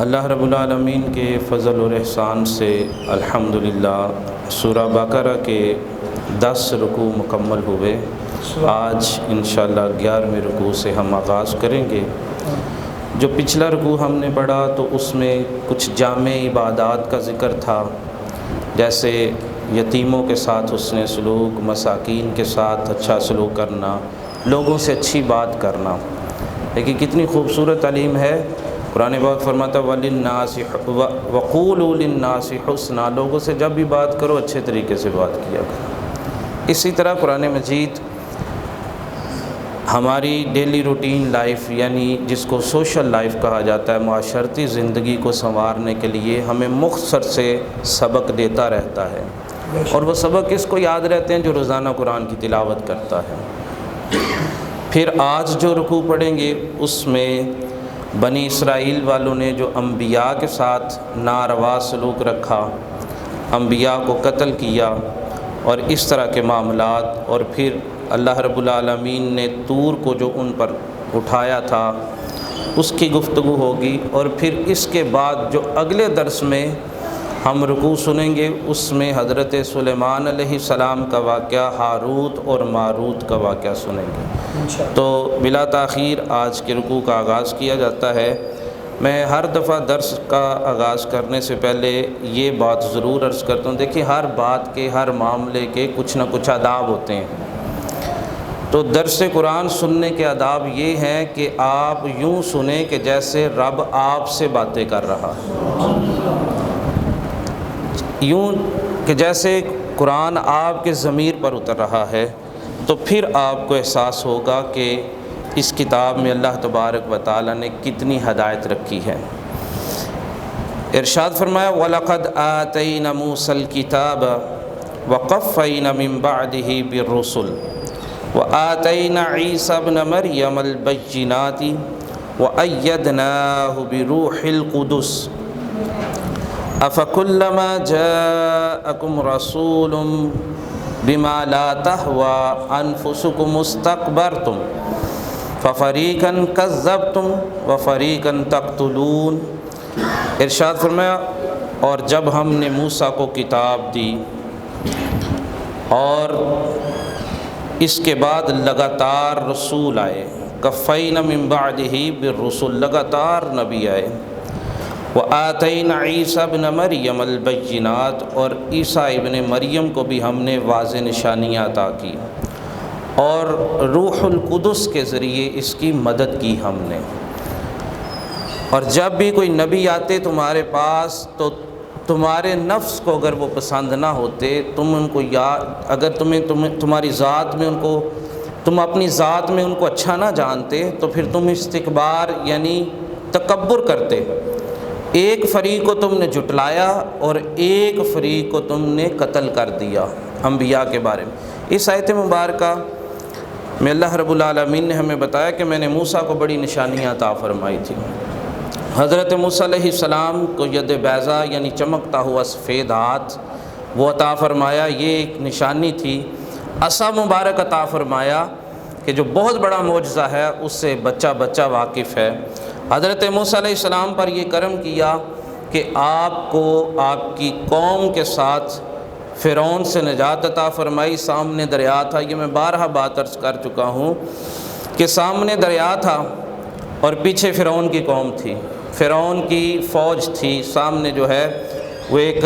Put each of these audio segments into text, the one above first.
اللہ رب العالمین کے فضل اور احسان سے الحمدللہ سورہ بقرہ کے 10 رکوع مکمل ہوئے۔ آج انشاءاللہ 11ویں رکوع سے ہم آغاز کریں گے۔ جو پچھلا رکوع ہم نے پڑھا تو اس میں کچھ جامع عبادات کا ذکر تھا، جیسے یتیموں کے ساتھ حسن سلوک، مساکین کے ساتھ اچھا سلوک کرنا، لوگوں سے اچھی بات کرنا۔ لیکن کتنی خوبصورت تعلیم ہے، قرآن پاک فرماتا وَلِلنَّاسِ وَقُولُوا لِلنَّاسِ حُسْنًا، لوگوں سے جب بھی بات کرو اچھے طریقے سے بات کیا کرو۔ اسی طرح قرآن مجید ہماری ڈیلی روٹین لائف، یعنی جس کو سوشل لائف کہا جاتا ہے، معاشرتی زندگی کو سنوارنے کے لیے ہمیں مختصر سے سبق دیتا رہتا ہے، اور وہ سبق اس کو یاد رہتے ہیں جو روزانہ قرآن کی تلاوت کرتا ہے۔ پھر آج جو رکوع پڑھیں گے اس میں بنی اسرائیل والوں نے جو انبیاء کے ساتھ ناروا سلوک رکھا، انبیاء کو قتل کیا اور اس طرح کے معاملات، اور پھر اللہ رب العالمین نے طور کو جو ان پر اٹھایا تھا اس کی گفتگو ہوگی، اور پھر اس کے بعد جو اگلے درس میں ہم رکوع سنیں گے اس میں حضرت سلیمان علیہ السلام کا واقعہ، ہاروت اور ماروت کا واقعہ سنیں گے۔ تو بلا تاخیر آج کے رکوع کا آغاز کیا جاتا ہے۔ میں ہر دفعہ درس کا آغاز کرنے سے پہلے یہ بات ضرور عرض کرتا ہوں، دیکھیں ہر بات کے، ہر معاملے کے کچھ نہ کچھ آداب ہوتے ہیں۔ تو درس قرآن سننے کے آداب یہ ہیں کہ آپ یوں سنیں کہ جیسے رب آپ سے باتیں کر رہا ہے، یوں کہ جیسے قرآن آپ کے ضمیر پر اتر رہا ہے، تو پھر آپ کو احساس ہوگا کہ اس کتاب میں اللہ تبارک و تعالیٰ نے کتنی ہدایت رکھی ہے۔ ارشاد فرمایا وَلَقَدْ آتَيْنَا مُوسَى الْكِتَابَ وَقَفَّيْنَا مِن بَعْدِهِ بِالرُّسُلِ وَآتَيْنَا عِيسَى ابْنَ مَرْيَمَ الْبَيِّنَاتِ وَأَيَّدْنَاهُ بِرُوحِ الْقُدُسِ أَفَكُلَّمَا جَاءَكُمْ رَسُولٌ بِمَا لَا تَهْوَىٰ أَنفُسُكُمُ اسْتَكْبَرْتُمْ فَفَرِيقًا كَذَّبْتُمْ وَفَرِيقًا تَقْتُلُونَ۔ ارشاد فرمایا اور جب ہم نے موسیٰ کو کتاب دی اور اس کے بعد لگاتار رسول آئے، کفینا من بعدہ بالرسل، لگاتار نبی آئے، وآتینا عیسیٰ ابن مریم البینات، اور عیسیٰ ابن مریم کو بھی ہم نے واضح نشانیاں عطا کی، اور روح القدس کے ذریعے اس کی مدد کی ہم نے۔ اور جب بھی کوئی نبی آتے تمہارے پاس تو تمہارے نفس کو اگر وہ پسند نہ ہوتے، تم ان کو اگر تمہاری ذات میں ان کو، تم اپنی ذات میں ان کو اچھا نہ جانتے تو پھر تم استکبار یعنی تکبر کرتے۔ ایک فریق کو تم نے جھٹلایا اور ایک فریق کو تم نے قتل کر دیا انبیاء کے بارے میں۔ اس آیت مبارکہ میں اللہ رب العالمین نے ہمیں بتایا کہ میں نے موسیٰ کو بڑی نشانیاں عطا فرمائی تھی۔ حضرت موسیٰ علیہ السلام کو ید بیضا یعنی چمکتا ہوا سفید ہاتھ وہ عطا فرمایا، یہ ایک نشانی تھی۔ عصا مبارک عطا فرمایا کہ جو بہت بڑا معجزہ ہے، اس سے بچہ بچہ واقف ہے۔ حضرت موسیٰ علیہ السلام پر یہ کرم کیا کہ آپ کو آپ کی قوم کے ساتھ فرعون سے نجات عطا فرمائی۔ سامنے دریا تھا، یہ میں بارہا بات عرض کر چکا ہوں کہ سامنے دریا تھا اور پیچھے فرعون کی قوم تھی، فرعون کی فوج تھی، سامنے جو ہے وہ ایک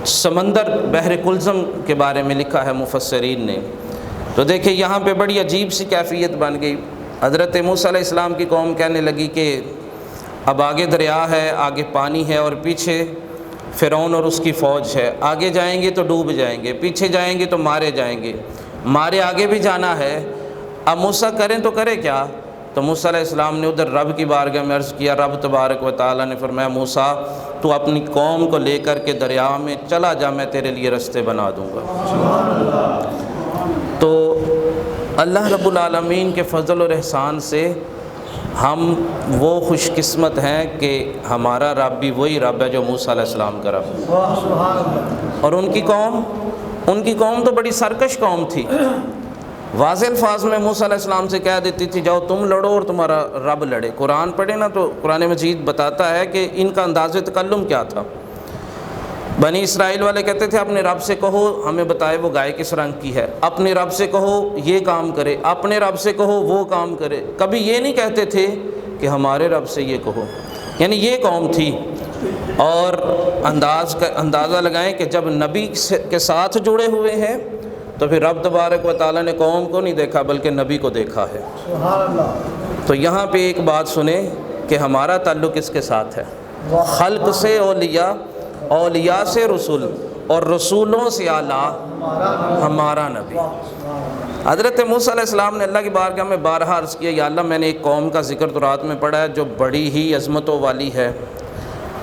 سمندر بحر کلثم کے بارے میں لکھا ہے مفسرین نے۔ تو دیکھیں یہاں پہ بڑی عجیب سی کیفیت بن گئی۔ حضرت موسیٰ علیہ السلام کی قوم کہنے لگی کہ اب آگے دریا ہے، آگے پانی ہے، اور پیچھے فرعون اور اس کی فوج ہے، آگے جائیں گے تو ڈوب جائیں گے، پیچھے جائیں گے تو مارے جائیں گے، مارے آگے بھی جانا ہے، اب موسیٰ کریں تو کرے کیا؟ تو موسیٰ علیہ السلام نے ادھر رب کی بارگاہ میں عرض کیا۔ رب تبارک و تعالیٰ نے فرمایا موسیٰ تو اپنی قوم کو لے کر کے دریا میں چلا جا، میں تیرے لیے رستے بنا دوں گا۔ تو اللہ رب العالمین کے فضل اور احسان سے ہم وہ خوش قسمت ہیں کہ ہمارا رب بھی وہی رب ہے جو موسیٰ علیہ السلام کا رب ہے۔ اور ان کی قوم تو بڑی سرکش قوم تھی، واضح الفاظ میں موسیٰ علیہ السلام سے کہہ دیتی تھی جاؤ تم لڑو اور تمہارا رب لڑے۔ قرآن پڑھے نا تو قرآن مجید بتاتا ہے کہ ان کا انداز تکلم کیا تھا۔ بنی اسرائیل والے کہتے تھے اپنے رب سے کہو ہمیں بتائے وہ گائے کس رنگ کی ہے، اپنے رب سے کہو یہ کام کرے، اپنے رب سے کہو وہ کام کرے، کبھی یہ نہیں کہتے تھے کہ ہمارے رب سے یہ کہو۔ یعنی یہ قوم تھی۔ اور اندازہ لگائیں کہ جب نبی کے ساتھ جڑے ہوئے ہیں تو پھر رب تبارک و تعالیٰ نے قوم کو نہیں دیکھا بلکہ نبی کو دیکھا ہے۔ سبحان اللہ۔ تو یہاں پہ ایک بات سنیں کہ ہمارا تعلق کس کے ساتھ ہے؟ خلق سے اولیاء، اولیاء سے رسول، اور رسولوں سے اعلیٰ ہمارا نبی۔ حضرت موسیٰ علیہ السلام نے اللہ کی بارگاہ میں بارہا عرض کیا یا اللہ میں نے ایک قوم کا ذکر تو رات میں پڑھا ہے جو بڑی ہی عظمتوں والی ہے،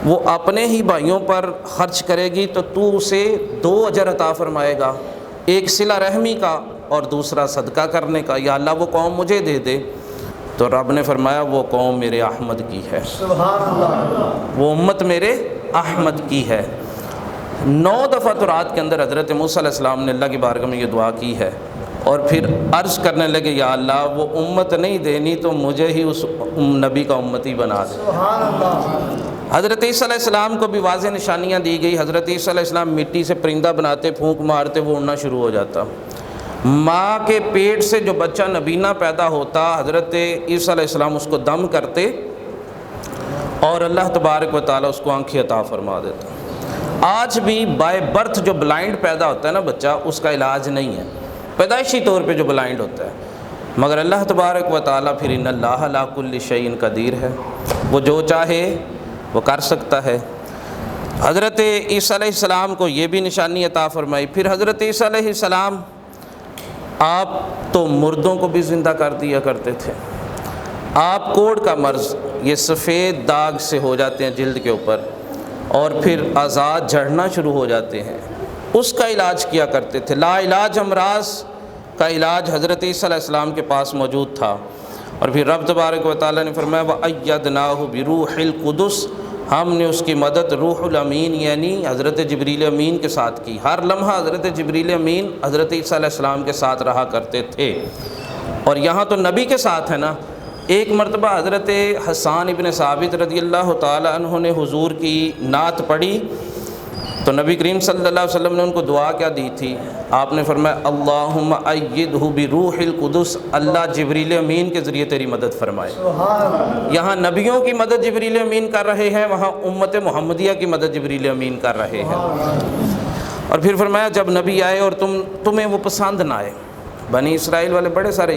وہ اپنے ہی بھائیوں پر خرچ کرے گی تو تو اسے 2 اجر عطا فرمائے گا، ایک صلہ رحمی کا اور دوسرا صدقہ کرنے کا، یا اللہ وہ قوم مجھے دے دے۔ تو رب نے فرمایا وہ قوم میرے احمد کی ہے، سبحان اللہ۔ وہ امت میرے احمد کی ہے۔ 9 دفعہ تو رات کے اندر حضرت موسیٰ علیہ السلام نے اللہ کی بارگاہ میں یہ دعا کی ہے، اور پھر عرض کرنے لگے یا اللہ وہ امت نہیں دینی تو مجھے ہی اس نبی کا امتی بنا دے۔ سبحان اللہ۔ حضرت عیسیٰ علیہ السلام کو بھی واضح نشانیاں دی گئی۔ حضرت عیسیٰ علیہ السلام مٹی سے پرندہ بناتے، پھونک مارتے، وہ اڑنا شروع ہو جاتا۔ ماں کے پیٹ سے جو بچہ نبینہ پیدا ہوتا، حضرت عیسیٰ علیہ السلام اس کو دم کرتے اور اللہ تبارک و تعالیٰ اس کو آنکھیں عطا فرما دیتا۔ آج بھی بائی برتھ جو بلائنڈ پیدا ہوتا ہے نا بچہ، اس کا علاج نہیں ہے، پیدائشی طور پہ جو بلائنڈ ہوتا ہے، مگر اللہ تبارک و تعالیٰ پھر ان اللہ علی کل شیء قدیر ہے، وہ جو چاہے وہ کر سکتا ہے۔ حضرت عیسیٰ علیہ السلام کو یہ بھی نشانی عطا فرمائی۔ پھر حضرت عیسیٰ علیہ السلام آپ تو مردوں کو بھی زندہ کر دیا کرتے تھے۔ آپ کوڑ کا مرض، یہ سفید داغ سے ہو جاتے ہیں جلد کے اوپر اور پھر آزاد جھڑنا شروع ہو جاتے ہیں، اس کا علاج کیا کرتے تھے۔ لا علاج امراض کا علاج حضرت عیسیٰ علیہ السلام کے پاس موجود تھا۔ اور پھر رب تبارک و تعالیٰ نے فرمایا وَأَيَّدْنَاهُ بِرُوحِ الْقُدُسِ، ہم نے اس کی مدد روح الامین یعنی حضرت جبریل امین کے ساتھ کی۔ ہر لمحہ حضرت جبریل امین حضرت عیسیٰ علیہ السلام کے ساتھ رہا کرتے تھے۔ اور یہاں تو نبی کے ساتھ ہے نا۔ ایک مرتبہ حضرت حسان ابن ثابت رضی اللہ تعالیٰ عنہ نے حضور کی نعت پڑھی تو نبی کریم صلی اللہ علیہ وسلم نے ان کو دعا کیا دی تھی؟ آپ نے فرمایا اللہم ایدہ بروح القدس، اللہ جبریل امین کے ذریعے تیری مدد فرمائے۔ یہاں نبیوں کی مدد جبریل امین کر رہے ہیں، وہاں امت محمدیہ کی مدد جبریل امین کر رہے ہیں۔ اور پھر فرمایا جب نبی آئے اور تمہیں وہ پسند نہ آئے۔ بنی اسرائیل والے بڑے سارے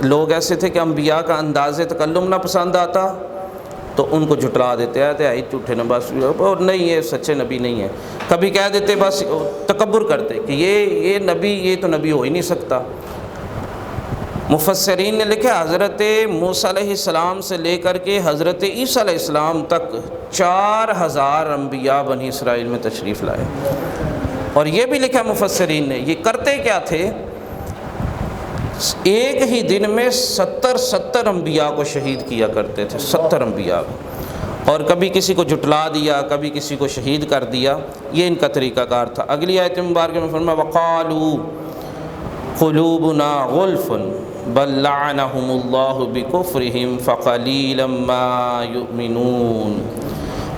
لوگ ایسے تھے کہ انبیاء کا انداز تکلم نہ پسند آتا تو ان کو جھٹلا دیتے آتے آئی جھوٹے نے بس، اور نہیں یہ سچے نبی نہیں ہے۔ کبھی کہہ دیتے بس تکبر کرتے کہ یہ نبی، یہ تو نبی ہو ہی نہیں سکتا۔ مفسرین نے لکھا حضرت موسیٰ علیہ السلام سے لے کر کے حضرت عیسیٰ علیہ السلام تک 4000 انبیاء بنی اسرائیل میں تشریف لائے۔ اور یہ بھی لکھا مفسرین نے، یہ کرتے کیا تھے؟ ایک ہی دن میں 70 انبیاء کو شہید کیا کرتے تھے، 70 انبیاء کو، اور کبھی کسی کو جھٹلا دیا، کبھی کسی کو شہید کر دیا، یہ ان کا طریقہ کار تھا۔ اگلی آیت مبارکہ میں فرمایا وَقَالُوا قُلُوبُنَا غُلْفٌ بَل لَّعَنَهُمُ اللَّهُ بِكُفْرِهِمْ فَقَلِيلًا مَّا يُؤْمِنُونَ۔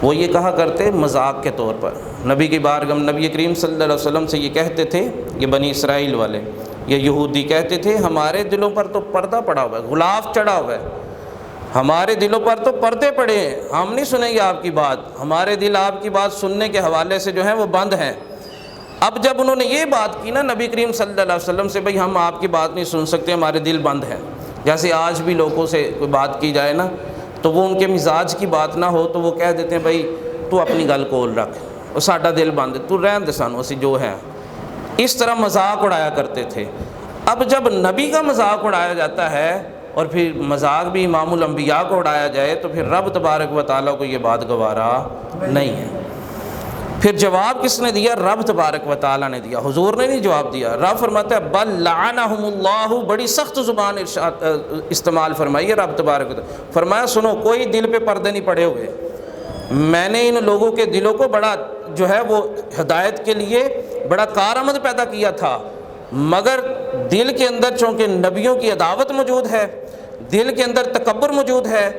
وہ یہ کہا کرتے مذاق کے طور پر، نبی کی بارگاہ نبی کریم صلی اللہ علیہ وسلم سے یہ کہتے تھے، یہ بنی اسرائیل والے، یہ یہودی کہتے تھے ہمارے دلوں پر تو پردہ پڑا ہوا ہے، غلاف چڑھا ہوا ہے، ہمارے دلوں پر تو پردے پڑے ہیں، ہم نہیں سنیں گے آپ کی بات، ہمارے دل آپ کی بات سننے کے حوالے سے جو ہیں وہ بند ہیں۔ اب جب انہوں نے یہ بات کی نا نبی کریم صلی اللہ علیہ وسلم سے، بھئی ہم آپ کی بات نہیں سن سکتے، ہمارے دل بند ہیں، جیسے آج بھی لوگوں سے کوئی بات کی جائے نا تو وہ ان کے مزاج کی بات نہ ہو تو وہ کہہ دیتے ہیں بھئی تو اپنی گل کول رکھ، وہ ساڈا دل بند ہے، تو رہن دے سانو اسی جو ہیں۔ اس طرح مذاق اڑایا کرتے تھے۔ اب جب نبی کا مذاق اڑایا جاتا ہے اور پھر مذاق بھی امام الانبیاء کو اڑایا جائے تو پھر رب تبارک و تعالیٰ کو یہ بات گوارا نہیں ہے۔ پھر جواب کس نے دیا؟ رب تبارک و تعالیٰ نے دیا، حضور نے نہیں جواب دیا۔ رب فرماتا ہے بل لعنہم اللہ، بڑی سخت زبان استعمال فرمائی ہے رب تبارک و تعالیٰ۔ فرمایا سنو، کوئی دل پہ پردے نہیں پڑے ہوئے، میں نے ان لوگوں کے دلوں کو بڑا جو ہے وہ ہدایت کے لیے بڑا کارآمد پیدا کیا تھا، مگر دل کے اندر چونکہ نبیوں کی عداوت موجود ہے، دل کے اندر تکبر موجود ہے،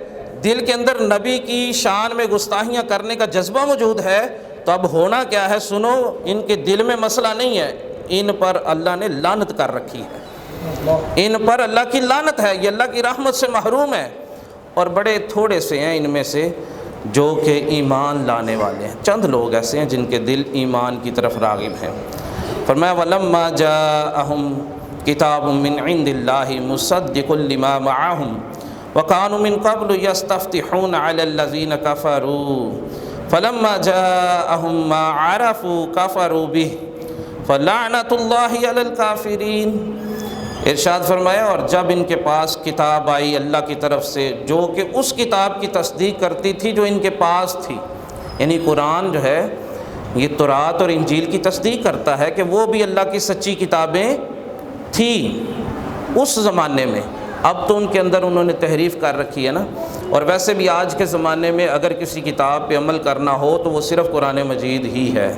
دل کے اندر نبی کی شان میں گستاخیاں کرنے کا جذبہ موجود ہے، تو اب ہونا کیا ہے؟ سنو، ان کے دل میں مسئلہ نہیں ہے، ان پر اللہ نے لعنت کر رکھی ہے، ان پر اللہ کی لعنت ہے، یہ اللہ کی رحمت سے محروم ہے، اور بڑے تھوڑے سے ہیں ان میں سے جو کہ ایمان لانے والے ہیں، چند لوگ ایسے ہیں جن کے دل ایمان کی طرف راغب ہیں۔ فرمایا وَلَمَّا جَاءَهُمْ كِتَابٌ مِّنْ عِنْدِ اللَّهِ مُصَدِّقٌ لِمَا مَعَهُمْ وَكَانُوا مِنْ قَبْلُ يَسْتَفْتِحُونَ عَلَى الَّذِينَ كَفَرُوا فَلَمَّا جَاءَهُمْ مَا عَرَفُوا كَفَرُوا بِهِ فَلَعْنَةُ اللَّهِ عَلَى الْكَافِرِينَ۔ ارشاد فرمایا اور جب ان کے پاس کتاب آئی اللہ کی طرف سے جو کہ اس کتاب کی تصدیق کرتی تھی جو ان کے پاس تھی، یعنی قرآن جو ہے یہ تورات اور انجیل کی تصدیق کرتا ہے کہ وہ بھی اللہ کی سچی کتابیں تھیں اس زمانے میں، اب تو ان کے اندر انہوں نے تحریف کر رکھی ہے نا۔ اور ویسے بھی آج کے زمانے میں اگر کسی کتاب پہ عمل کرنا ہو تو وہ صرف قرآن مجید ہی ہے۔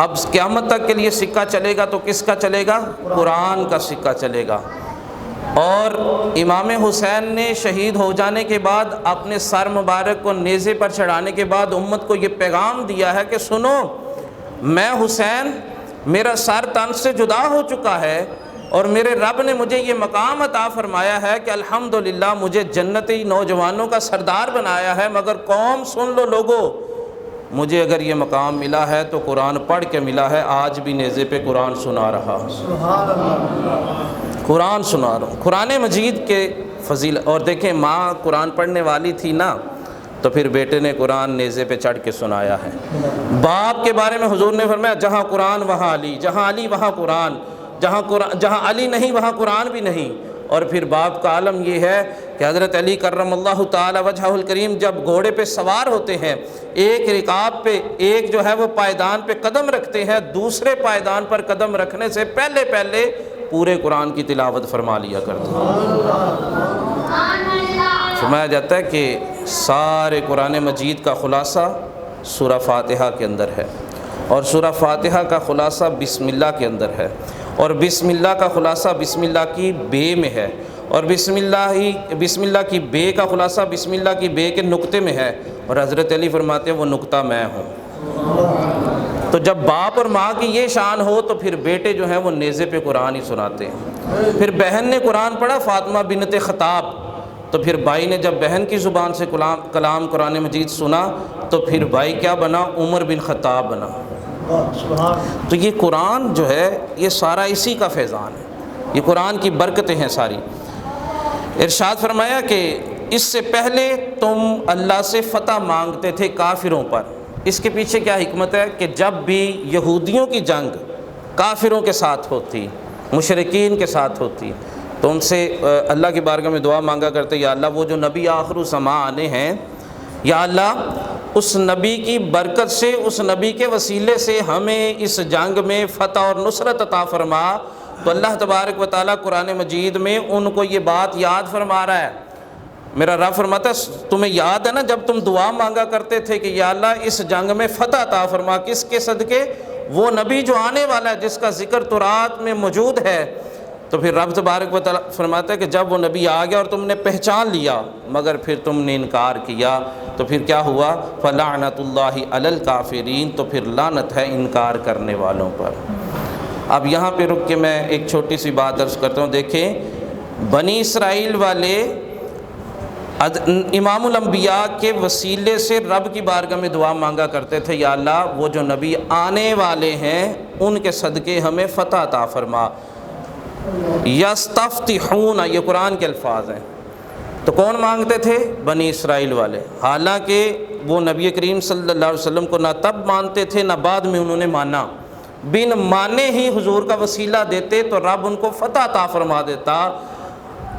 اب قیامت تک کے لیے سکہ چلے گا تو کس کا چلے گا؟ قرآن کا سکہ چلے گا۔ اور امام حسین نے شہید ہو جانے کے بعد اپنے سر مبارک کو نیزے پر چڑھانے کے بعد امت کو یہ پیغام دیا ہے کہ سنو، میں حسین، میرا سر تن سے جدا ہو چکا ہے اور میرے رب نے مجھے یہ مقام عطا فرمایا ہے کہ الحمدللہ مجھے جنتی نوجوانوں کا سردار بنایا ہے، مگر قوم سن لو لوگو، مجھے اگر یہ مقام ملا ہے تو قرآن پڑھ کے ملا ہے، آج بھی نیزے پہ قرآن سنا رہا، قرآن سنا رہا ہوں، قرآن مجید کے فضیل۔ اور دیکھیں ماں قرآن پڑھنے والی تھی نا، تو پھر بیٹے نے قرآن نیزے پہ چڑھ کے سنایا ہے۔ باپ کے بارے میں حضور نے فرمایا جہاں قرآن وہاں علی، جہاں علی وہاں قرآن، جہاں علی نہیں وہاں قرآن بھی نہیں۔ اور پھر باپ کا عالم یہ ہے کہ حضرت علی کرم اللہ تعالی وجہہ الکریم جب گھوڑے پہ سوار ہوتے ہیں، ایک رکاب پہ ایک جو ہے وہ پائدان پہ قدم رکھتے ہیں، دوسرے پائدان پر قدم رکھنے سے پہلے پورے قرآن کی تلاوت فرما لیا کرتے ہیں۔ فرمایا جاتا ہے کہ سارے قرآن مجید کا خلاصہ سورہ فاتحہ کے اندر ہے، اور سورہ فاتحہ کا خلاصہ بسم اللہ کے اندر ہے، اور بسم اللہ کا خلاصہ بسم اللہ کی بے میں ہے، اور بسم اللہ کی بے کا خلاصہ بسم اللہ کی بے کے نقطے میں ہے، اور حضرت علی فرماتے ہیں وہ نقطہ میں ہوں۔ تو جب باپ اور ماں کی یہ شان ہو تو پھر بیٹے جو ہیں وہ نیزے پہ قرآن ہی سناتے ہیں۔ پھر بہن نے قرآن پڑھا فاطمہ بنت خطاب، تو پھر بھائی نے جب بہن کی زبان سے کلام قرآن مجید سنا تو پھر بھائی کیا بنا؟ عمر بن خطاب بنا۔ تو یہ قرآن جو ہے یہ سارا اسی کا فیضان ہے، یہ قرآن کی برکتیں ہیں ساری۔ ارشاد فرمایا کہ اس سے پہلے تم اللہ سے فتح مانگتے تھے کافروں پر۔ اس کے پیچھے کیا حکمت ہے کہ جب بھی یہودیوں کی جنگ کافروں کے ساتھ ہوتی، مشرکین کے ساتھ ہوتی، تو ان سے اللہ کی بارگاہ میں دعا مانگا کرتے، یا اللہ وہ جو نبی آخر الزماں آنے ہیں، یا اللہ اس نبی کی برکت سے، اس نبی کے وسیلے سے ہمیں اس جنگ میں فتح اور نصرت عطا فرما۔ تو اللہ تبارک و تعالیٰ قرآن مجید میں ان کو یہ بات یاد فرما رہا ہے۔ میرا رب فرماتا ہے تمہیں یاد ہے نا جب تم دعا مانگا کرتے تھے کہ یا اللہ اس جنگ میں فتح عطا فرما، کس کے صدقے؟ وہ نبی جو آنے والا ہے جس کا ذکر تورات میں موجود ہے۔ تو پھر رب تبارک و تعالیٰ فرماتا ہے کہ جب وہ نبی آ گیا اور تم نے پہچان لیا مگر پھر تم نے انکار کیا، تو پھر کیا ہوا؟ فَلَعْنَةُ اللَّهِ عَلَى الْكَافِرِينَ، تو پھر لعنت ہے انکار کرنے والوں پر۔ اب یہاں پہ رک کے میں ایک چھوٹی سی بات عرض کرتا ہوں۔ دیکھیں بنی اسرائیل والے امام الانبیاء کے وسیلے سے رب کی بارگاہ میں دعا مانگا کرتے تھے، یا اللہ وہ جو نبی آنے والے ہیں ان کے صدقے ہمیں فتح عطا فرما۔ یستفتحون، یہ قرآن کے الفاظ ہیں۔ تو کون مانگتے تھے؟ بنی اسرائیل والے، حالانکہ وہ نبی کریم صلی اللہ علیہ وسلم کو نہ تب مانتے تھے نہ بعد میں انہوں نے مانا، بن مانے ہی حضور کا وسیلہ دیتے تو رب ان کو فتح عطا فرما دیتا۔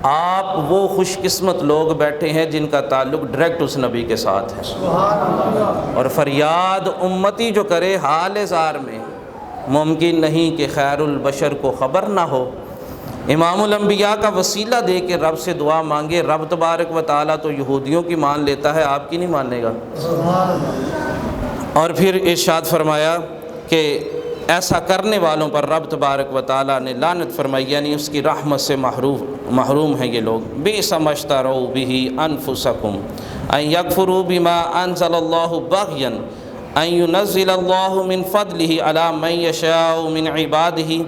آپ وہ خوش قسمت لوگ بیٹھے ہیں جن کا تعلق ڈائریکٹ اس نبی کے ساتھ ہے، اور فریاد امتی جو کرے حال زار میں، ممکن نہیں کہ خیر البشر کو خبر نہ ہو۔ امام الانبیاء کا وسیلہ دے کے رب سے دعا مانگے، رب تبارک و تعالیٰ تو یہودیوں کی مان لیتا ہے، آپ کی نہیں مانے گا۔ اور پھر ارشاد فرمایا کہ ایسا کرنے والوں پر رب تبارک و تعالیٰ نے لعنت فرمائی، یعنی اس کی رحمت سے محروم ہیں یہ لوگ۔ بئس ما اشتروا بہ انفسکم ان یکفروا بما انزل اللہ بغیا ان ینزل اللہ من فضلہ علی من یشاء من عبادہ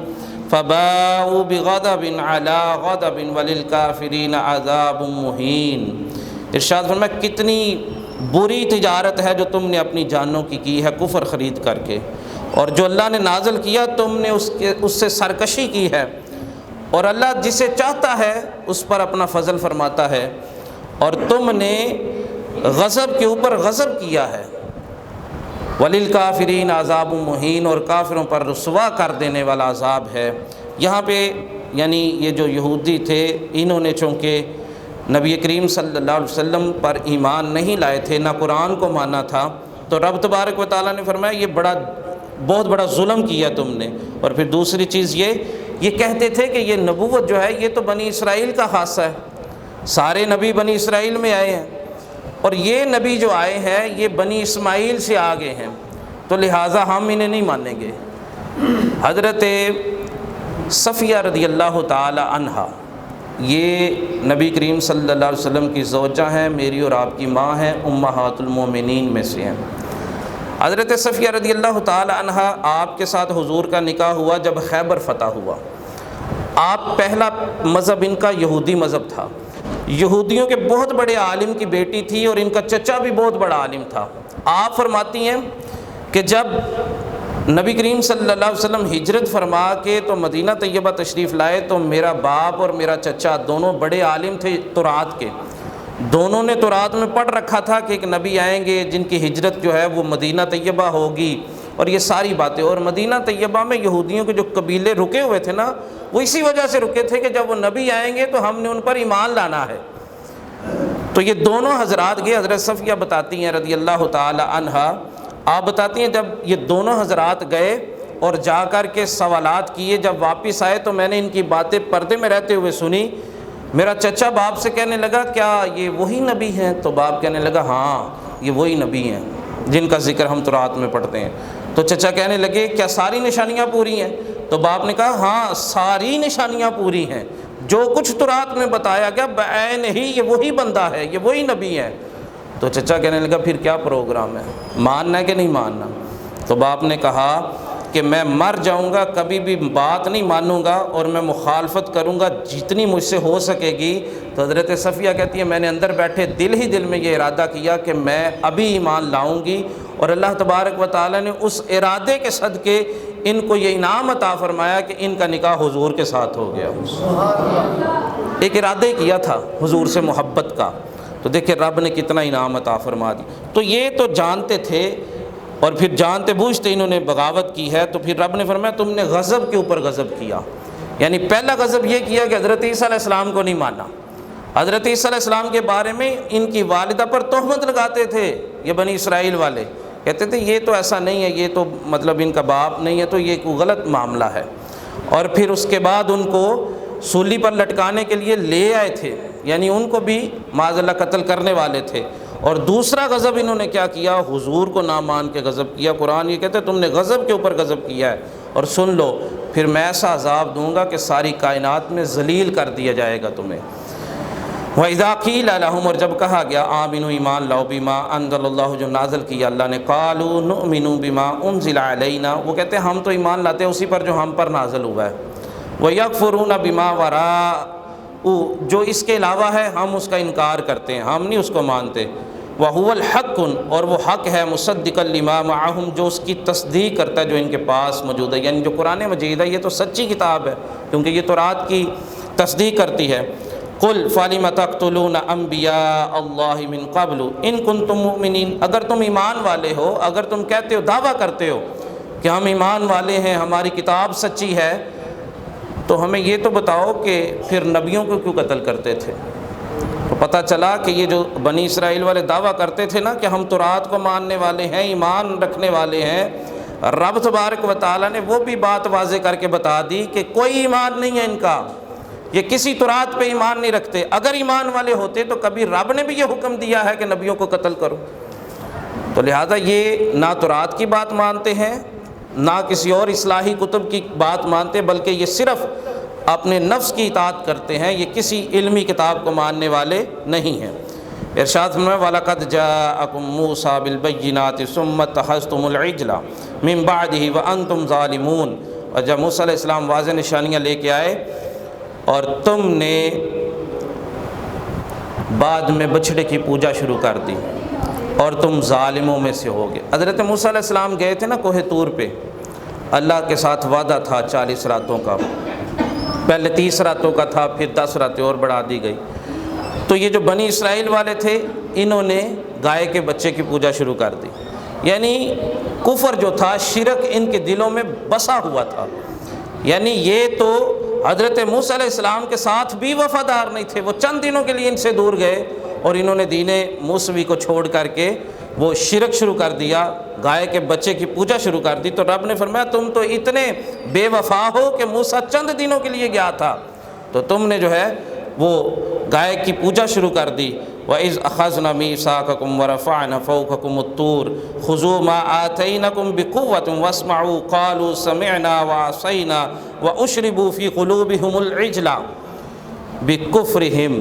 فباؤوا بغضب علی غضب وللکافرین عذاب مہین۔ ارشاد فرمایا کتنی بری تجارت ہے جو تم نے اپنی جانوں کی ہے کفر خرید کر کے، اور جو اللہ نے نازل کیا تم نے اس سے سرکشی کی ہے، اور اللہ جسے چاہتا ہے اس پر اپنا فضل فرماتا ہے، اور تم نے غضب کے اوپر غضب کیا ہے۔ وَلِلْكَافِرِينَ عَذَابٌ مُّهِينٌ، اور کافروں پر رسوا کر دینے والا عذاب ہے۔ یہاں پہ یعنی یہ جو یہودی تھے انہوں نے چونکہ نبی کریم صلی اللہ علیہ وسلم پر ایمان نہیں لائے تھے، نہ قرآن کو مانا تھا، تو رب تبارک و تعالیٰ نے فرمایا یہ بہت بڑا ظلم کیا تم نے۔ اور پھر دوسری چیز یہ کہتے تھے کہ یہ نبوت جو ہے یہ تو بنی اسرائیل کا خاصہ ہے، سارے نبی بنی اسرائیل میں آئے ہیں، اور یہ نبی جو آئے ہیں یہ بنی اسماعیل سے آگے ہیں، تو لہٰذا ہم انہیں نہیں مانیں گے۔ حضرت صفیہ رضی اللہ تعالی عنہا یہ نبی کریم صلی اللہ علیہ وسلم کی زوجہ ہیں، میری اور آپ کی ماں ہیں، امہات المومنین میں سے ہیں۔ حضرت صفیہ رضی اللہ تعالی عنہا آپ کے ساتھ حضور کا نکاح ہوا جب خیبر فتح ہوا۔ آپ پہلا مذہب ان کا یہودی مذہب تھا، یہودیوں کے بہت بڑے عالم کی بیٹی تھی اور ان کا چچا بھی بہت بڑا عالم تھا۔ آپ فرماتی ہیں کہ جب نبی کریم صلی اللہ علیہ وسلم ہجرت فرما کے تو مدینہ طیبہ تشریف لائے تو میرا باپ اور میرا چچا دونوں بڑے عالم تھے تورات کے، دونوں نے تورات میں پڑھ رکھا تھا کہ ایک نبی آئیں گے جن کی ہجرت جو ہے وہ مدینہ طیبہ ہوگی، اور یہ ساری باتیں۔ اور مدینہ طیبہ میں یہودیوں کے جو قبیلے رکے ہوئے تھے نا وہ اسی وجہ سے رکے تھے کہ جب وہ نبی آئیں گے تو ہم نے ان پر ایمان لانا ہے۔ تو یہ دونوں حضرات گئے، حضرت صفیہ بتاتی ہیں رضی اللہ تعالی عنہا، آپ بتاتی ہیں جب یہ دونوں حضرات گئے اور جا کر کے سوالات کیے، جب واپس آئے تو میں نے ان کی باتیں پردے میں رہتے ہوئے سنی۔ میرا چچا باپ سے کہنے لگا کیا یہ وہی نبی ہیں؟ تو باپ کہنے لگا ہاں یہ وہی نبی ہیں جن کا ذکر ہم تورات میں پڑھتے ہیں۔ تو چچا کہنے لگے کیا ساری نشانیاں پوری ہیں؟ تو باپ نے کہا ہاں ساری نشانیاں پوری ہیں، جو کچھ تورات میں بتایا گیا بعین ہی یہ وہی بندہ ہے، یہ وہی نبی ہے۔ تو چچا کہنے لگا پھر کیا پروگرام ہے، ماننا ہے کہ نہیں ماننا؟ تو باپ نے کہا کہ میں مر جاؤں گا کبھی بھی بات نہیں مانوں گا اور میں مخالفت کروں گا جتنی مجھ سے ہو سکے گی۔ تو حضرت صفیہ کہتی ہے میں نے اندر بیٹھے دل ہی دل میں یہ ارادہ کیا کہ میں ابھی ایمان لاؤں گی، اور اللہ تبارک و تعالیٰ نے اس ارادے کے صدقے ان کو یہ انعام عطا فرمایا کہ ان کا نکاح حضور کے ساتھ ہو گیا۔ ایک ارادہ کیا تھا حضور سے محبت کا، تو دیکھیں رب نے کتنا انعام عطا فرما دی۔ تو یہ تو جانتے تھے، اور پھر جانتے بوجھتے انہوں نے بغاوت کی ہے، تو پھر رب نے فرمایا تم نے غضب کے اوپر غضب کیا، یعنی پہلا غضب یہ کیا کہ حضرت عیسیٰ علیہ السلام کو نہیں مانا۔ حضرت عیسیٰ علیہ السلام کے بارے میں ان کی والدہ پر تہمت لگاتے تھے یہ بنی اسرائیل والے، کہتے تھے یہ تو ایسا نہیں ہے، یہ تو مطلب ان کا باپ نہیں ہے، تو یہ کوئی غلط معاملہ ہے۔ اور پھر اس کے بعد ان کو سولی پر لٹکانے کے لیے لے آئے تھے، یعنی ان کو بھی معاذ اللہ قتل کرنے والے تھے۔ اور دوسرا غضب انہوں نے کیا کیا، حضور کو نہ مان کے غضب کیا۔ قرآن یہ کہتے ہیں تم نے غضب کے اوپر غضب کیا ہے، اور سن لو پھر میں ایسا عذاب دوں گا کہ ساری کائنات میں ذلیل کر دیا جائے گا تمہیں۔ وَإِذَا قِيلَ لَهُمْ، اور جب کہا گیا آمنوا ایمان لاؤ بما انزل اللہ، جو نازل کیا اللہ نے، قالوا نؤمن بما انزل علینا، وہ کہتے ہیں ہم تو ایمان لاتے ہیں اسی پر جو ہم پر نازل ہوا ہے، وَيَكْفُرُونَ بما وراء، جو اس کے علاوہ ہے ہم اس کا انکار کرتے ہیں، ہم نہیں اس کو مانتے، وَهُوَ الْحَقُّ، اور وہ حق ہے، مُصَدِّقًا لِمَا مَعَهُمْ، جو اس کی تصدیق کرتا ہے جو ان کے پاس موجود ہے، یعنی جو قرآن مجید ہے یہ تو سچی کتاب ہے کیونکہ یہ تورات کی تصدیق کرتی ہے۔ قُلْ فَلِمَ تَقْتُلُونَ أَنْبِيَاءَ اللَّهِ مِنْ قَبْلُ إِن كُنْتُمْ مُؤْمِنِينَ، اگر تم ایمان والے ہو، اگر تم کہتے ہو دعویٰ کرتے ہو کہ ہم ایمان والے ہیں، ہماری کتاب سچی ہے، تو ہمیں یہ تو بتاؤ کہ پھر نبیوں کو کیوں قتل کرتے تھے؟ تو پتہ چلا کہ یہ جو بنی اسرائیل والے دعویٰ کرتے تھے نا کہ ہم تورات کو ماننے والے ہیں، ایمان رکھنے والے ہیں، رب تبارک و تعالیٰ نے وہ بھی بات واضح کر کے بتا دی کہ کوئی ایمان نہیں ہے ان کا، یہ کسی تورات پہ ایمان نہیں رکھتے۔ اگر ایمان والے ہوتے تو کبھی رب نے بھی یہ حکم دیا ہے کہ نبیوں کو قتل کرو۔ تو لہٰذا یہ نہ تورات کی بات مانتے ہیں نہ کسی اور اصلاحی کتب کی بات مانتے، بلکہ یہ صرف اپنے نفس کی اطاعت کرتے ہیں، یہ کسی علمی کتاب کو ماننے والے نہیں ہیں۔ ارشاد فرمایا وَلَقَدْ جَاءَكُم مُوسَىٰ بِالْبَيِّنَاتِ ثُمَّ اتَّخَذْتُمُ الْعِجْلَ مِن بَعْدِهِ وَأَنْتُمْ ظَالِمُونَ۔ اور جب موسیٰ علیہ السلام واضح نشانیاں لے کے آئے اور تم نے بعد میں بچھڑے کی پوجا شروع کر دی اور تم ظالموں میں سے ہو گئے۔ حضرت موسیٰ علیہ السلام گئے تھے نا کوہ طور پہ، اللہ کے ساتھ وعدہ تھا 40 راتوں کا، پہلے 30 راتوں کا تھا، پھر 10 راتیں اور بڑھا دی گئی۔ تو یہ جو بنی اسرائیل والے تھے انہوں نے گائے کے بچے کی پوجا شروع کر دی، یعنی کفر جو تھا، شرک ان کے دلوں میں بسا ہوا تھا۔ یعنی یہ تو حضرت موسیٰ علیہ السلام کے ساتھ بھی وفادار نہیں تھے، وہ چند دنوں کے لیے ان سے دور گئے اور انہوں نے دین موسوی کو چھوڑ کر کے وہ شرک شروع کر دیا، گائے کے بچے کی پوجا شروع کر دی۔ تو رب نے فرمایا تم تو اتنے بے وفا ہو کہ موسیٰ چند دنوں کے لیے گیا تھا تو تم نے جو ہے وہ گائے کی پوجا شروع کر دی۔ وَإِذْ أَخَذْنَا مِيثَاقَكُمْ وَرَفَعْنَا فَوْقَكُمُ الطُّورَ خُذُوا مَا آتَيْنَاكُمْ بِقُوَّةٍ وَاسْمَعُوا قَالُوا سَمِعْنَا وَعَصَيْنَا وَأُشْرِبُوا فِي قُلُوبِهِمُ الْعِجْلَ بِكُفْرِهِمْ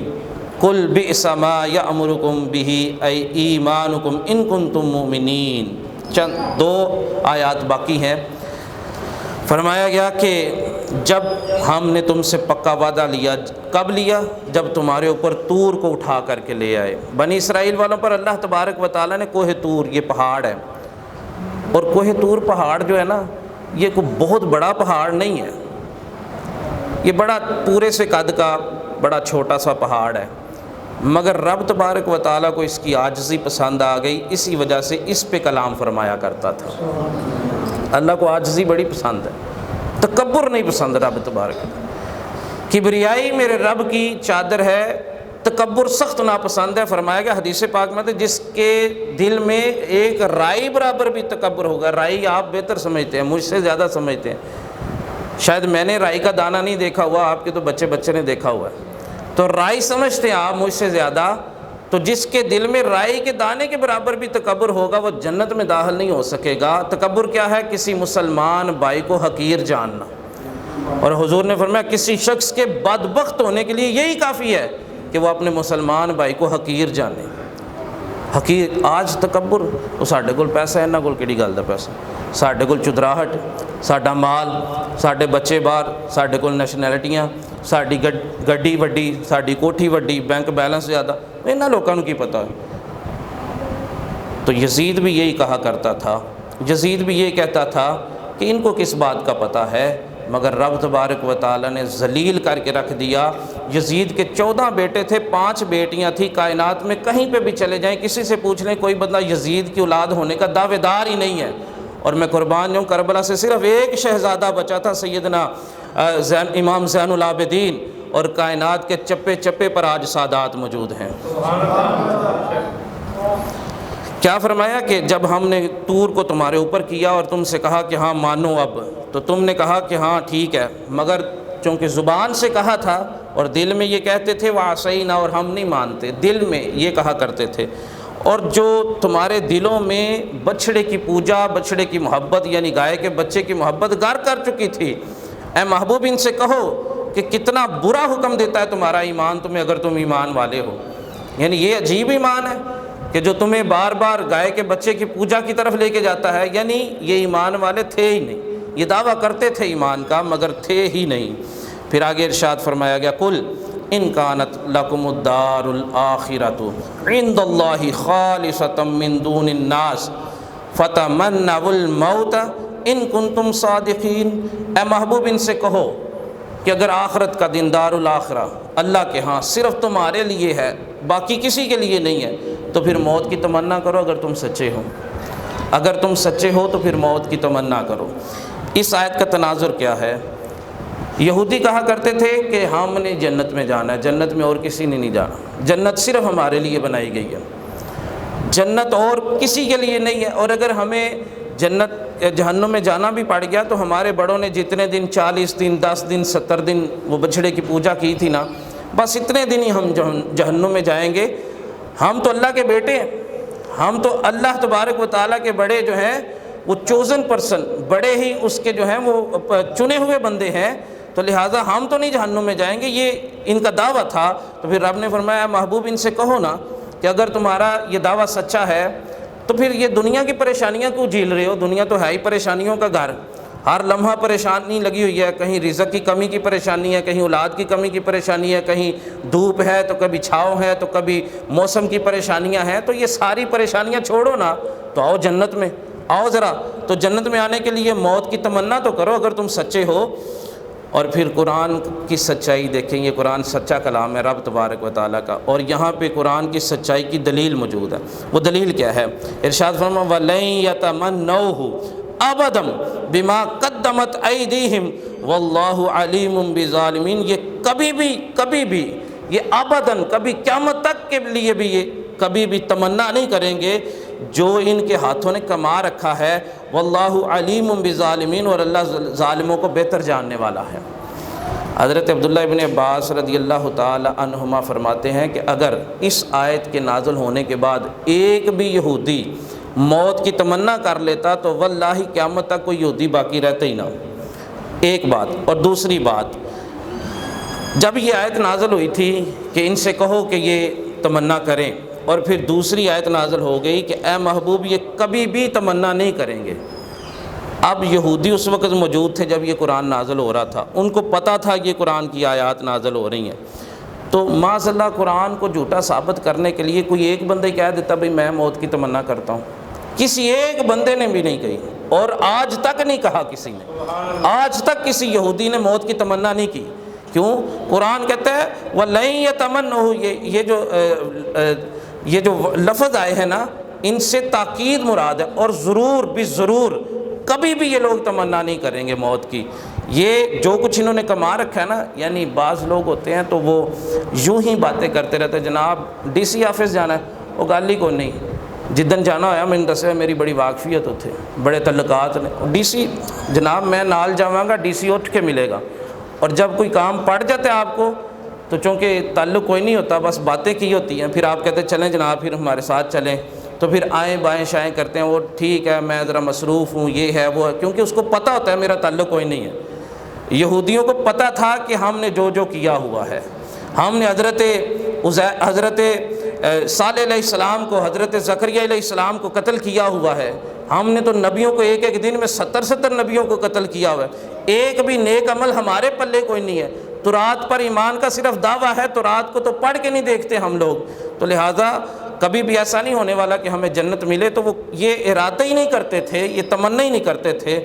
قُلْ بِئْسَ مَا يَأْمُرُكُمْ بِهِ أَيْ إِيمَانُكُمْ إِن كُنتُم مُّؤْمِنِينَ۔ چند 2 آیات باقی ہیں۔ فرمایا گیا کہ جب ہم نے تم سے پکا وعدہ لیا، کب لیا؟ جب تمہارے اوپر طور کو اٹھا کر کے لے آئے۔ بنی اسرائیل والوں پر اللہ تبارک و تعالیٰ نے کوہ طور، یہ پہاڑ ہے، اور کوہ طور پہاڑ جو ہے نا یہ کوئی بہت بڑا پہاڑ نہیں ہے، یہ بڑا پورے سے قد کا بڑا چھوٹا سا پہاڑ ہے، مگر رب تبارک و تعالیٰ کو اس کی عاجزی پسند آ گئی، اسی وجہ سے اس پہ کلام فرمایا کرتا تھا۔ اللہ کو عاجزی بڑی پسند ہے، تکبر نہیں پسند رب تبارک۔ کبریائی میرے رب کی چادر ہے، تکبر سخت ناپسند ہے۔ فرمایا گیا حدیث پاک میں جس کے دل میں ایک رائی برابر بھی تکبر ہوگا، رائی آپ بہتر سمجھتے ہیں، مجھ سے زیادہ سمجھتے ہیں، شاید میں نے رائی کا دانہ نہیں دیکھا ہوا، آپ کے تو بچے نے دیکھا ہوا ہے، تو رائی سمجھتے ہیں آپ مجھ سے زیادہ، تو جس کے دل میں رائی کے دانے کے برابر بھی تکبر ہوگا وہ جنت میں داخل نہیں ہو سکے گا۔ تکبر کیا ہے؟ کسی مسلمان بھائی کو حقیر جاننا، اور حضور نے فرمایا کسی شخص کے بدبخت ہونے کے لیے یہی کافی ہے کہ وہ اپنے مسلمان بھائی کو حقیر جانے۔ حقیر آج تکبر، وہ ساڈے کول پیسہ ہے، انہاں کول کیڑی گل دا پیسہ، ساڈے کول چدراہٹ، ساڈا مال، ساڈے بچے باہر، ساڈے کول نیشنلٹیاں، ساڈی گڈی وڈی، ساڈی کوٹھی وڈی، بینک بیلنس زیادہ، انہاں لوکاں نوں کی پتہ ہے۔ تو یزید بھی یہی کہا کرتا تھا، یزید بھی یہ کہتا تھا کہ ان کو کس بات کا پتہ ہے، مگر رب تبارک و تعالیٰ نے ذلیل کر کے رکھ دیا۔ یزید کے 14 بیٹے تھے، 5 بیٹیاں تھیں، کائنات میں کہیں پہ بھی چلے جائیں کسی سے پوچھ لیں، کوئی بندہ یزید کی اولاد ہونے کا دعوے دار ہی نہیں ہے۔ اور میں قربان جاؤں، کربلا سے صرف ایک شہزادہ بچا تھا، سیدنا امام زین العابدین، اور کائنات کے چپے چپے پر آج سادات موجود ہیں۔ کیا فرمایا کہ جب ہم نے طور کو تمہارے اوپر کیا اور تم سے کہا کہ ہاں مانو اب، تو تم نے کہا کہ ہاں ٹھیک ہے، مگر چونکہ زبان سے کہا تھا اور دل میں یہ کہتے تھے وعصینا، اور ہم نہیں مانتے، دل میں یہ کہا کرتے تھے۔ اور جو تمہارے دلوں میں بچھڑے کی پوجا، بچھڑے کی محبت یعنی گائے کے بچے کی محبت گر کر چکی تھی، اے محبوب ان سے کہو کہ کتنا برا حکم دیتا ہے تمہارا ایمان تمہیں اگر تم ایمان والے ہو۔ یعنی یہ عجیب ایمان ہے کہ جو تمہیں بار بار گائے کے بچے کی پوجا کی طرف لے کے جاتا ہے، یعنی یہ ایمان والے تھے ہی نہیں، یہ دعویٰ کرتے تھے ایمان کا مگر تھے ہی نہیں۔ پھر آگے ارشاد فرمایا گیا قل ان کانت لکم الدار الآخرۃ عند اللہ خالصۃ من دون الناس فتمنوا الموت ان کنتم صادقین۔ اے محبوب ان سے کہو کہ اگر آخرت کا دن دار الاخرہ اللہ کے ہاں صرف تمہارے لیے ہے، باقی کسی کے لیے نہیں ہے، تو پھر موت کی تمنا کرو اگر تم سچے ہو، اگر تم سچے ہو تو پھر موت کی تمنا کرو۔ اس آیت کا تناظر کیا ہے؟ یہودی کہا کرتے تھے کہ ہم نے جنت میں جانا ہے، جنت میں اور کسی نے نہیں جانا، جنت صرف ہمارے لیے بنائی گئی ہے، جنت اور کسی کے لیے نہیں ہے، اور اگر ہمیں جنت جہنم میں جانا بھی پڑ گیا تو ہمارے بڑوں نے جتنے دن 40 دن 10 دن 70 دن وہ بچھڑے کی پوجا کی تھی نا، بس اتنے دن ہی ہم جہنم میں جائیں گے۔ ہم تو اللہ کے بیٹے ہیں، ہم تو اللہ تبارک و تعالیٰ کے بڑے جو ہیں وہ چوزن پرسن، بڑے ہی اس کے جو ہیں وہ چنے ہوئے بندے ہیں، تو لہٰذا ہم تو نہیں جہنم میں جائیں گے، یہ ان کا دعویٰ تھا۔ تو پھر رب نے فرمایا محبوب ان سے کہو نا کہ اگر تمہارا یہ دعویٰ سچا ہے تو پھر یہ دنیا کی پریشانیاں کیوں جھیل رہے ہو؟ دنیا تو ہے ہی پریشانیوں کا گھر، ہر لمحہ پریشانی لگی ہوئی ہے، کہیں رزق کی کمی کی پریشانی ہے، کہیں اولاد کی کمی کی پریشانی ہے، کہیں دھوپ ہے تو کبھی چھاؤں ہے تو کبھی موسم کی پریشانیاں ہیں۔ تو یہ ساری پریشانیاں چھوڑو نا، تو آؤ جنت میں، آؤ ذرا، تو جنت میں آنے کے لیے موت کی تمنا تو کرو اگر تم سچے ہو۔ اور پھر قرآن کی سچائی دیکھیں، یہ قرآن سچا کلام ہے رب تبارک و تعالیٰ کا، اور یہاں پہ قرآن کی سچائی کی دلیل موجود ہے۔ وہ دلیل کیا ہے؟ ارشاد فرمایا وَلَن يَتَمَنَّوْهُ أَبَدًا بِمَا قَدَّمَتْ أَيْدِيهِمْ وَاللَّهُ عَلِيمٌ بِالظَّالِمِينَ، یہ کبھی بھی یہ ابداً کبھی قیامت تک کے لیے بھی یہ کبھی بھی تمنا نہیں کریں گے جو ان کے ہاتھوں نے کما رکھا ہے۔ واللہ علیم بالظالمین، اور اللہ ظالموں کو بہتر جاننے والا ہے۔ حضرت عبداللہ ابن عباس رضی اللہ تعالی عنہما فرماتے ہیں کہ اگر اس آیت کے نازل ہونے کے بعد ایک بھی یہودی موت کی تمنا کر لیتا تو واللہ قیامت تک کوئی یہودی باقی رہتا ہی نہ۔ ایک بات، اور دوسری بات، جب یہ آیت نازل ہوئی تھی کہ ان سے کہو کہ یہ تمنا کریں، اور پھر دوسری آیت نازل ہو گئی کہ اے محبوب یہ کبھی بھی تمنا نہیں کریں گے۔ اب یہودی اس وقت موجود تھے جب یہ قرآن نازل ہو رہا تھا، ان کو پتہ تھا کہ یہ قرآن کی آیات نازل ہو رہی ہیں، تو معاذ اللہ قرآن کو جھوٹا ثابت کرنے کے لیے کوئی ایک بندے کہہ دیتا بھئی میں موت کی تمنا کرتا ہوں، کسی ایک بندے نے بھی نہیں کہی، اور آج تک نہیں کہا کسی نے، آج تک کسی یہودی نے موت کی تمنا نہیں کی۔ کیوں؟ قرآن کہتا ہے وَلَن يَتَمَنَّوْهُ، یہ جو لفظ آئے ہیں نا ان سے تاکید مراد ہے، اور ضرور بھی ضرور کبھی بھی یہ لوگ تمنا نہیں کریں گے موت کی۔ یہ جو کچھ انہوں نے کما رکھا ہے نا، یعنی بعض لوگ ہوتے ہیں تو وہ یوں ہی باتیں کرتے رہتے ہیں، جناب ڈی سی آفس جانا ہے، وہ گالی کو نہیں، جدن جانا ہویا میں نے دسیا میری بڑی واقفیت ہوتے بڑے تعلقات نے، ڈی سی جناب میں نال جاواں گا، ڈی سی اٹھ کے ملے گا، اور جب کوئی کام پڑ جاتا ہے آپ کو تو چونکہ تعلق کوئی نہیں ہوتا، بس باتیں کی ہوتی ہیں، پھر آپ کہتے ہیں چلیں جناب پھر ہمارے ساتھ چلیں، تو پھر آئیں بائیں شائیں کرتے ہیں، وہ ٹھیک ہے میں ذرا مصروف ہوں، یہ ہے وہ ہے، کیونکہ اس کو پتہ ہوتا ہے میرا تعلق کوئی نہیں ہے۔ یہودیوں کو پتہ تھا کہ ہم نے جو کیا ہوا ہے، ہم نے حضرت صالح علیہ السلام کو، حضرت زکریا علیہ السلام کو قتل کیا ہوا ہے، ہم نے تو نبیوں کو ایک دن میں 70 نبیوں کو قتل کیا ہوا ہے، ایک بھی نیک عمل ہمارے پلے کوئی نہیں ہے، تو رات پر ایمان کا صرف دعویٰ ہے، تو رات کو تو پڑھ کے نہیں دیکھتے ہم لوگ، تو لہٰذا کبھی بھی ایسا نہیں ہونے والا کہ ہمیں جنت ملے، تو وہ یہ ارادہ ہی نہیں کرتے تھے، یہ تمنا ہی نہیں کرتے تھے۔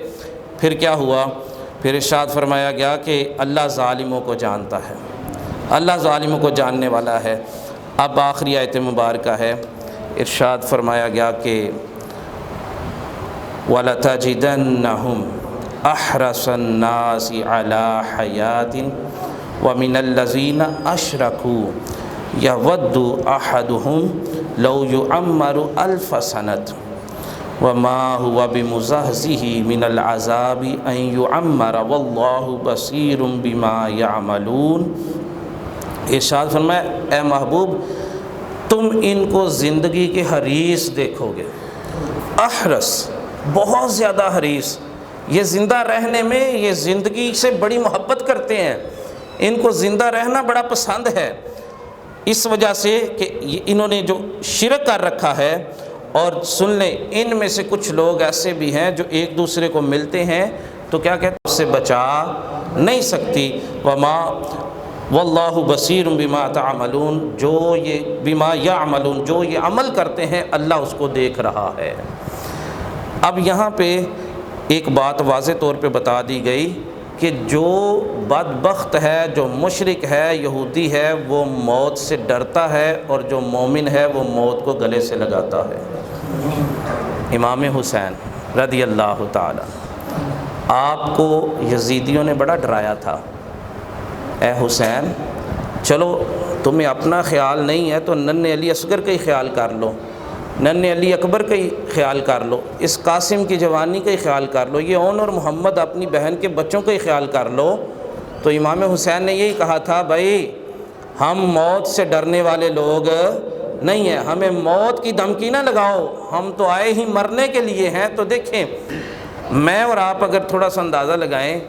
پھر کیا ہوا؟ پھر ارشاد فرمایا گیا کہ اللہ ظالموں کو جانتا ہے، اللہ ظالموں کو جاننے والا ہے۔ اب آخری آیت مبارکہ ہے، ارشاد فرمایا گیا کہ وَلَتَجِدَنَّهُمْ أَحْرَصَ النَّاسِ عَلَى حَيَاةٍ وَمِنَ الَّذِينَ أَشْرَكُوا يَوَدُّ أَحَدُهُمْ لَوْ يُعَمَّرُ أَلْفَ سَنَةٍ وَمَا هُوَ بِمُزَحْزِحِهِ مِنَ الْعَذَابِ أَن يُعَمَّرَ وَاللَّهُ بَصِيرٌ بِمَا يَعْمَلُونَ۔ ارشاد فرمایا اے محبوب تم ان کو زندگی کے حریص دیکھو گے، احرص بہت زیادہ حریص، یہ زندہ رہنے میں، یہ زندگی سے بڑی محبت کرتے ہیں، ان کو زندہ رہنا بڑا پسند ہے، اس وجہ سے کہ انہوں نے جو شرک کر رکھا ہے۔ اور سن لیں ان میں سے کچھ لوگ ایسے بھی ہیں جو ایک دوسرے کو ملتے ہیں تو کیا کہتے ہیں، اس سے بچا نہیں سکتی۔ وما واللہ بصیر بما تعملون، جو یہ بما یعملون، جو یہ عمل کرتے ہیں اللہ اس کو دیکھ رہا ہے۔ اب یہاں پہ ایک بات واضح طور پہ بتا دی گئی کہ جو بدبخت ہے، جو مشرک ہے، یہودی ہے، وہ موت سے ڈرتا ہے، اور جو مومن ہے وہ موت کو گلے سے لگاتا ہے۔ امام حسین رضی اللہ تعالی آپ کو یزیدیوں نے بڑا ڈرایا تھا، اے حسین چلو تمہیں اپنا خیال نہیں ہے تو ننھے علی اصغر کا ہی خیال کر لو، ننھے علی اکبر کا ہی خیال کر لو، اس قاسم کی جوانی کا ہی خیال کر لو، یہ اون اور محمد اپنی بہن کے بچوں کا ہی خیال کر لو۔ تو امام حسین نے یہی کہا تھا بھائی ہم موت سے ڈرنے والے لوگ نہیں ہے. ہمیں موت کی دھمکی نہ لگاؤ, ہم تو آئے ہی مرنے کے لیے ہیں. تو دیکھیں, میں اور آپ اگر تھوڑا سا اندازہ لگائیں,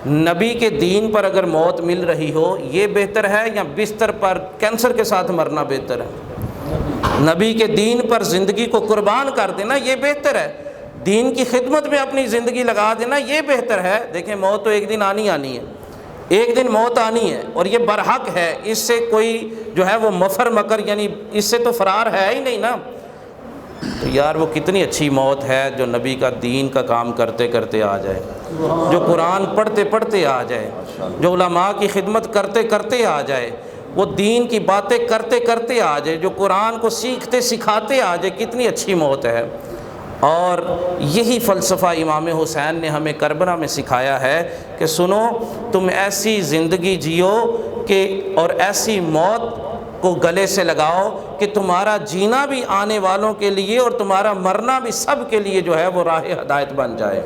نبی کے دین پر اگر موت مل رہی ہو یہ بہتر ہے یا بستر پر کینسر کے ساتھ مرنا بہتر ہے؟ نبی کے دین پر زندگی کو قربان کر دینا یہ بہتر ہے. دین کی خدمت میں اپنی زندگی لگا دینا یہ بہتر ہے. دیکھیں, موت تو ایک دن آنی ہے, ایک دن موت آنی ہے, اور یہ برحق ہے. اس سے کوئی جو ہے وہ مفر مکر یعنی اس سے تو فرار ہے ہی نہیں نا. تو یار وہ کتنی اچھی موت ہے جو نبی کا دین کا کام کرتے کرتے آ جائے, جو قرآن پڑھتے پڑھتے آ جائے, جو علماء کی خدمت کرتے کرتے آ جائے, وہ دین کی باتیں کرتے کرتے آ جائے, جو قرآن کو سیکھتے سکھاتے آ جائے. کتنی اچھی موت ہے. اور یہی فلسفہ امام حسین نے ہمیں کربلا میں سکھایا ہے کہ سنو, تم ایسی زندگی جیو کہ اور ایسی موت کو گلے سے لگاؤ کہ تمہارا جینا بھی آنے والوں کے لیے اور تمہارا مرنا بھی سب کے لیے جو ہے وہ راہ ہدایت بن جائے.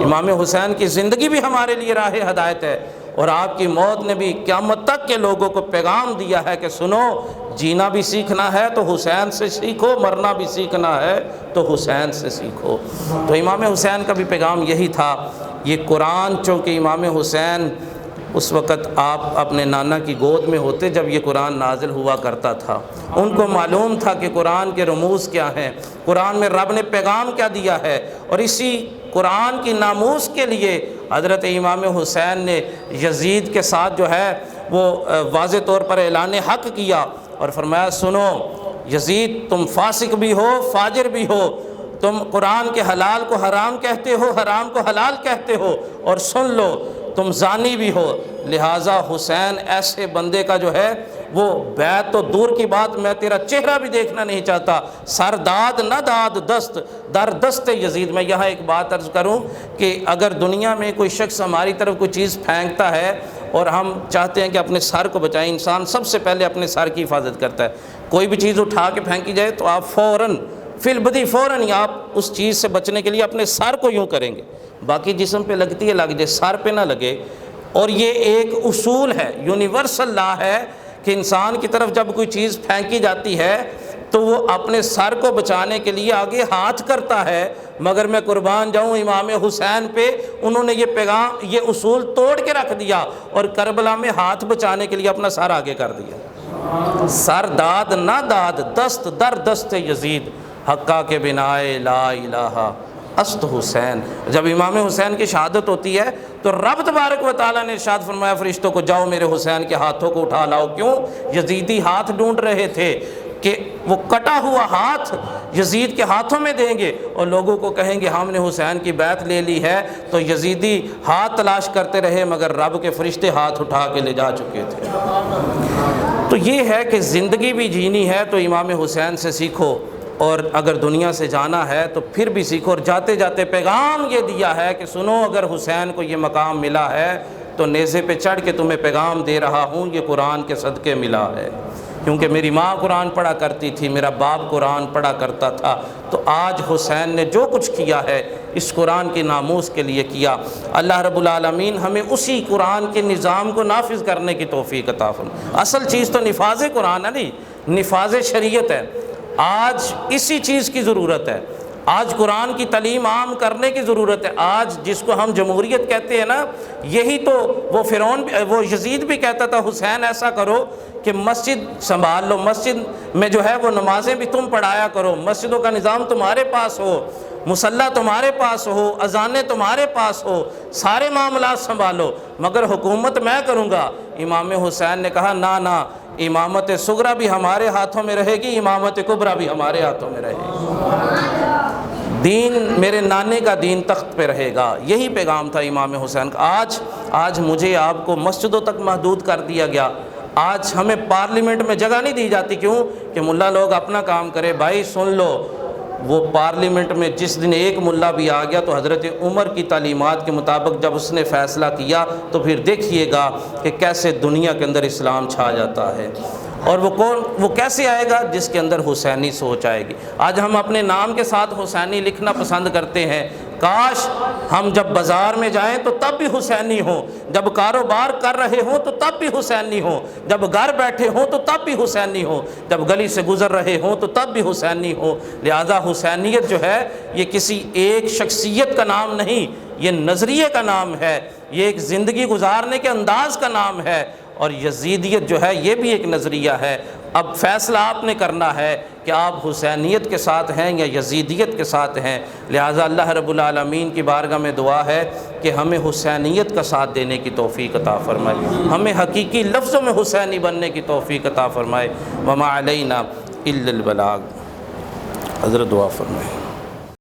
امام حسین کی زندگی بھی ہمارے لیے راہ ہدایت ہے, اور آپ کی موت نے بھی قیامت تک کے لوگوں کو پیغام دیا ہے کہ سنو, جینا بھی سیکھنا ہے تو حسین سے سیکھو, مرنا بھی سیکھنا ہے تو حسین سے سیکھو. تو امام حسین کا بھی پیغام یہی تھا. یہ قرآن, چونکہ امام حسین اس وقت آپ اپنے نانا کی گود میں ہوتے جب یہ قرآن نازل ہوا کرتا تھا, ان کو معلوم تھا کہ قرآن کے رموز کیا ہیں, قرآن میں رب نے پیغام کیا دیا ہے. اور اسی قرآن کی ناموس کے لیے حضرت امام حسین نے یزید کے ساتھ جو ہے وہ واضح طور پر اعلان حق کیا اور فرمایا, سنو یزید, تم فاسق بھی ہو, فاجر بھی ہو, تم قرآن کے حلال کو حرام کہتے ہو, حرام کو حلال کہتے ہو, اور سن لو تم زانی بھی ہو. لہٰذا حسین ایسے بندے کا جو ہے وہ بیعت تو دور کی بات, میں تیرا چہرہ بھی دیکھنا نہیں چاہتا. سر داد نہ داد دست در دست یزید. میں یہاں ایک بات عرض کروں کہ اگر دنیا میں کوئی شخص ہماری طرف کوئی چیز پھینکتا ہے اور ہم چاہتے ہیں کہ اپنے سر کو بچائیں, انسان سب سے پہلے اپنے سر کی حفاظت کرتا ہے. کوئی بھی چیز اٹھا کے پھینکی جائے تو آپ فوراً فی البدی فوراً ہی آپ اس چیز سے بچنے کے لیے اپنے سر کو یوں کریں گے. باقی جسم پہ لگتی ہے لگ جائے, سر پہ نہ لگے. اور یہ ایک اصول ہے, یونیورسل لا ہے کہ انسان کی طرف جب کوئی چیز پھینکی جاتی ہے تو وہ اپنے سر کو بچانے کے لیے آگے ہاتھ کرتا ہے. مگر میں قربان جاؤں امام حسین پہ, انہوں نے یہ پیغام, یہ اصول توڑ کے رکھ دیا اور کربلا میں ہاتھ بچانے کے لیے اپنا سر آگے کر دیا. سر داد نہ داد دست در دست یزید, حقا کے بنائے لا الہ است حسین. جب امام حسین کی شہادت ہوتی ہے تو رب تبارک و تعالیٰ نے ارشاد فرمایا فرشتوں کو, جاؤ میرے حسین کے ہاتھوں کو اٹھا لاؤ. کیوں؟ یزیدی ہاتھ ڈھونڈ رہے تھے کہ وہ کٹا ہوا ہاتھ یزید کے ہاتھوں میں دیں گے اور لوگوں کو کہیں گے ہم نے حسین کی بیعت لے لی ہے. تو یزیدی ہاتھ تلاش کرتے رہے مگر رب کے فرشتے ہاتھ اٹھا کے لے جا چکے تھے. تو یہ ہے کہ زندگی بھی جینی ہے تو امام حسین سے سیکھو, اور اگر دنیا سے جانا ہے تو پھر بھی سیکھو. اور جاتے جاتے پیغام یہ دیا ہے کہ سنو, اگر حسین کو یہ مقام ملا ہے تو نیزے پہ چڑھ کے تمہیں پیغام دے رہا ہوں, یہ قرآن کے صدقے ملا ہے. کیونکہ میری ماں قرآن پڑھا کرتی تھی, میرا باپ قرآن پڑھا کرتا تھا, تو آج حسین نے جو کچھ کیا ہے اس قرآن کی ناموس کے لیے کیا. اللہ رب العالمین ہمیں اسی قرآن کے نظام کو نافذ کرنے کی توفیق عطا فرمائے. اصل چیز تو نفاذ قرآن ہے, نہیں نفاذ شریعت ہے. آج اسی چیز کی ضرورت ہے, آج قرآن کی تعلیم عام کرنے کی ضرورت ہے. آج جس کو ہم جمہوریت کہتے ہیں نا, یہی تو وہ فرعون, وہ یزید بھی کہتا تھا حسین ایسا کرو کہ مسجد سنبھال لو, مسجد میں جو ہے وہ نمازیں بھی تم پڑھایا کرو, مسجدوں کا نظام تمہارے پاس ہو, مصلی تمہارے پاس ہو, اذانیں تمہارے پاس ہو, سارے معاملات سنبھالو, مگر حکومت میں کروں گا. امام حسین نے کہا نہ, امامت صغرا بھی ہمارے ہاتھوں میں رہے گی, امامت کبریٰ بھی ہمارے ہاتھوں میں رہے گی. دین میرے نانے کا دین تخت پہ رہے گا. یہی پیغام تھا امام حسین کا. آج مجھے آپ کو مسجدوں تک محدود کر دیا گیا. آج ہمیں پارلیمنٹ میں جگہ نہیں دی جاتی. کیوں؟ کہ ملا لوگ اپنا کام کرے. بھائی سن لو, وہ پارلیمنٹ میں جس دن ایک ملا بھی آ گیا تو حضرت عمر کی تعلیمات کے مطابق جب اس نے فیصلہ کیا تو پھر دیکھیے گا کہ کیسے دنیا کے اندر اسلام چھا جاتا ہے. اور وہ کیسے آئے گا؟ جس کے اندر حسینی سوچ آئے گی۔ آج ہم اپنے نام کے ساتھ حسینی لکھنا پسند کرتے ہیں، کاش ہم جب بازار میں جائیں تو تب بھی حسینی ہوں، جب کاروبار کر رہے ہوں تو تب بھی حسینی ہوں، جب گھر بیٹھے ہوں تو تب بھی حسینی ہوں، جب گلی سے گزر رہے ہوں تو تب بھی حسینی ہوں۔ لہذا حسینیت جو ہے یہ کسی ایک شخصیت کا نام نہیں، یہ نظریے کا نام ہے، یہ ایک زندگی گزارنے کے انداز کا نام ہے، اور یزیدیت جو ہے یہ بھی ایک نظریہ ہے۔ اب فیصلہ آپ نے کرنا ہے کہ آپ حسینیت کے ساتھ ہیں یا یزیدیت کے ساتھ ہیں۔ لہٰذا اللہ رب العالمین کی بارگاہ میں دعا ہے کہ ہمیں حسینیت کا ساتھ دینے کی توفیق عطا فرمائے، ہمیں حقیقی لفظوں میں حسینی بننے کی توفیق عطا فرمائے۔ وما علینا الا البلاغ۔ حضرت دعا فرمائے۔